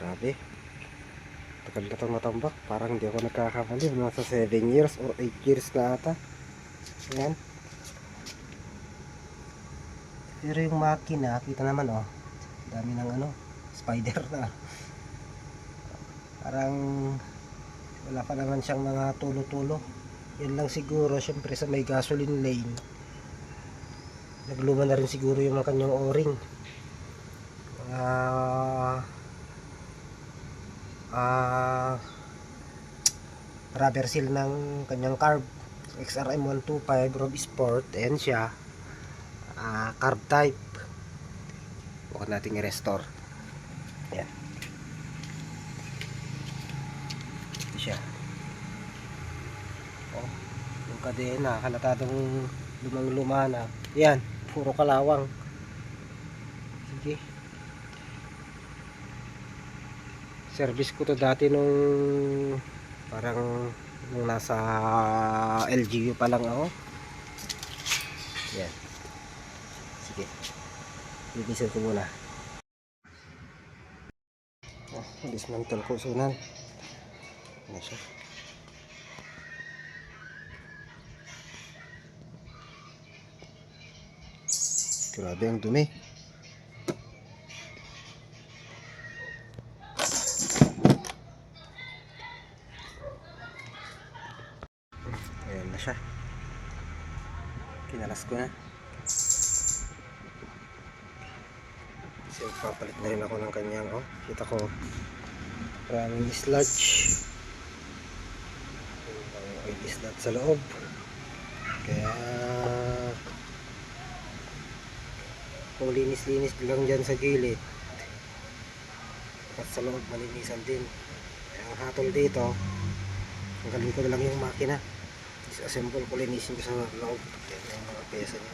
Grabe, tagal na itong matambak. Parang hindi ako nagkakamali, nasa 7 years or 8 years na ata. Ayan. Pero yung makina, kita naman oh, dami ng ano, spider na. Parang wala pa naman siyang mga tulo-tulo. Yan lang siguro, syempre sa may gasoline lane, nagluma na rin siguro yung mga kanyang o-ring. Rubber seal ng kanyang carb XRM 125 Rob Sport. Ayan siya, carb type. Huwag natin i-restore. Ayan, ito siya. Oh, yung kadena halatadong lumang luma na. Ayan, puro kalawang. Sige, service ko to dati nung parang nung nasa LGU pa lang ako. Yan. Sige, linisin ko muna. Dismantle ko sunan. Ano siya? Grabe ang dumi. Ayan na siya. Kinalas ko na. So, papalit na rin ako ng kanyang, oh, kita ko maraming sludge. Oil sludge sa loob. Kaya kung linis-linis lang dyan sa gilid at sa loob malinisan din. Kaya ang hatol dito, tanggalin ko na lang yung makina, disassemble ko, linisin ko sa loob. Yan yung mga pesa niya.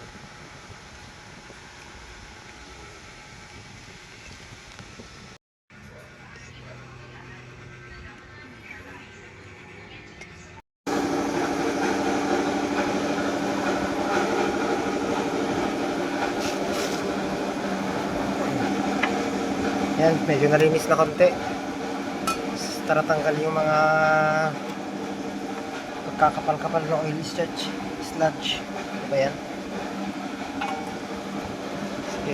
Yan, medyo nalinis na konti. Tara tanggal yung mga pagkakapal-kapal ng oil sludge. Ano ba yan? Sige,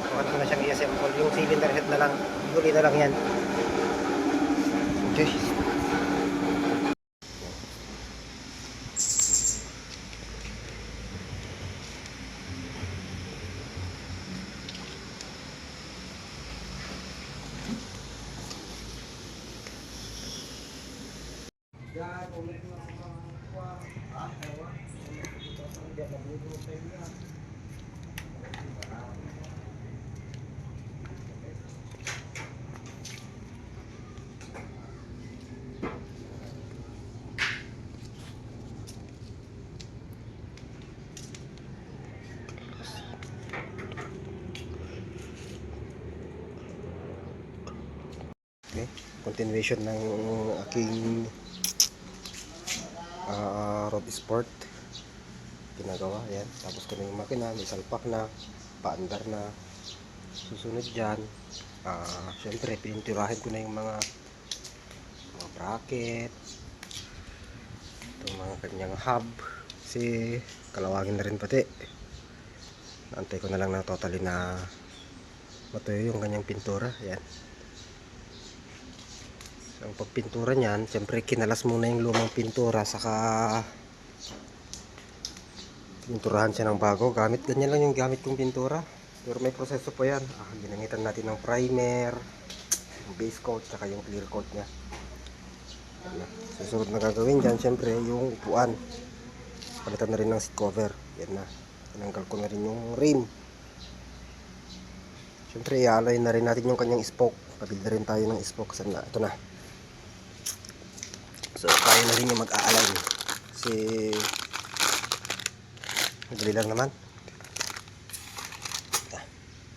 sukat ko na siyang i-assemble. Yung cylinder head na lang, huli na lang yan. Okay. Okay, continuation ng aking Rob Sport ginagawa. Yan, tapos ko na yung makina, may salpak na, paandar na. Susunod dyan, syempre pininturahin ko na yung mga bracket, itong mga kanyang hub, kasi kalawangin na rin pati. Naantay ko na lang na totally na matuyo yung kanyang pintura. Yan. Ang pagpintura niyan, siyempre kinalas muna yung lumang pintura, saka pinturahan siya ng bago. Ganyan lang yung gamit kong pintura, pero may proseso pa yan. Ginamitan natin ng primer, yung base coat, saka yung clear coat nya. Susunod na gagawin dyan, siyempre yung upuan, palitan na rin ng seat cover. Yan na, tinanggal ko na rin yung rim. Siyempre i-align na rin natin yung kanyang spoke. Pabili na rin tayo ng spoke. Sana, ito na. So, tayo na rin yung mag-a-align. Kasi madali lang naman.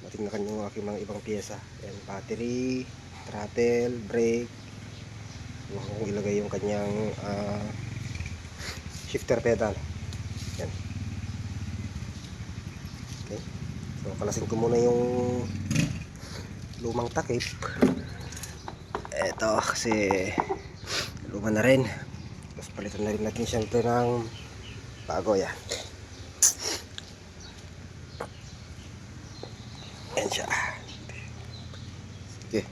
Matignan yung aking mga ibang pyesa. Ayan, battery, throttle, brake. Huwag kong ilagay yung kanyang shifter pedal. Ayan. Okay. So, kalasin ko muna yung lumang takip. Eto kasi luma na rin. Tapos palitan na rin natin syempre ng bago yan. Yan siya. Sige.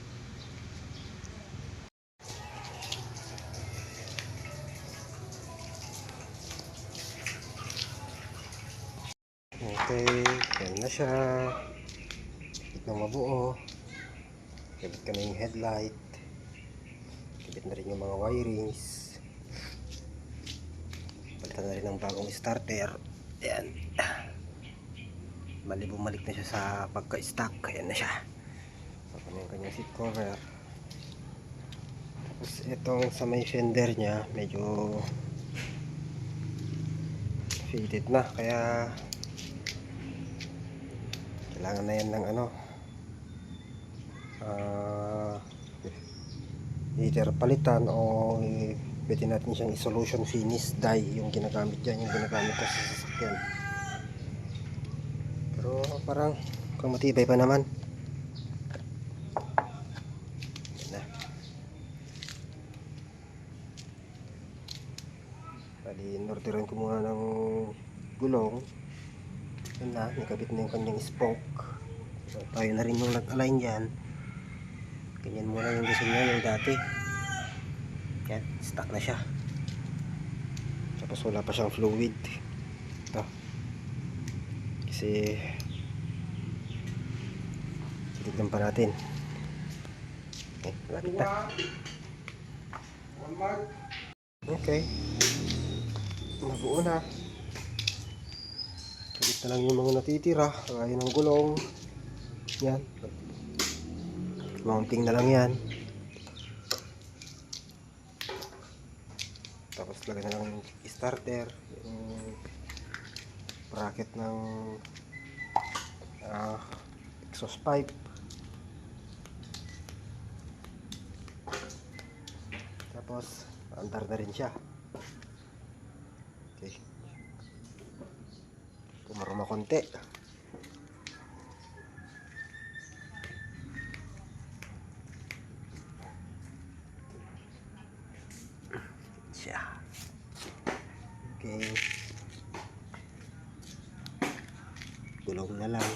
Okay, yan na siya. Kapit na mabuo. Kapit ka na yung headlight. Kapit na rin yung mga wirings. Palitan na rin ng bagong starter. Ayan. Bali bumalik na siya sa pagka-stock. Ayan na siya. Tapos yung kanyang seat cover. Tapos itong sa may fender niya medyo faded na. Kaya kailangan na yan ng ano, either palitan o pwede natin siyang solution finish dye yung ginagamit dyan, yung ginagamit ko sa sasakyan. Pero parang kung matibay pa naman. Yan na. Bali inorderan ko muna ng gulong. Yan na, nakabit na yung kanyang spoke. So tayo na rin yung nag-align dyan. Ganyan muna yung gusto niya, yung dati. Yan, stuck na siya. Tapos wala pa siyang fluid. Ito. Kasi titignan pa natin. Okay, lapit na. Okay. Nabuo na. Kalit na lang yung mga natitira. Kaya ng gulong. Yan. Mounting na lang yan. Tapos lagyan na lang yung starter, yung bracket ng exhaust pipe. Tapos andar na rin siya. Okay. Pumaruma konti. Siya. Okay. Gulong na lang.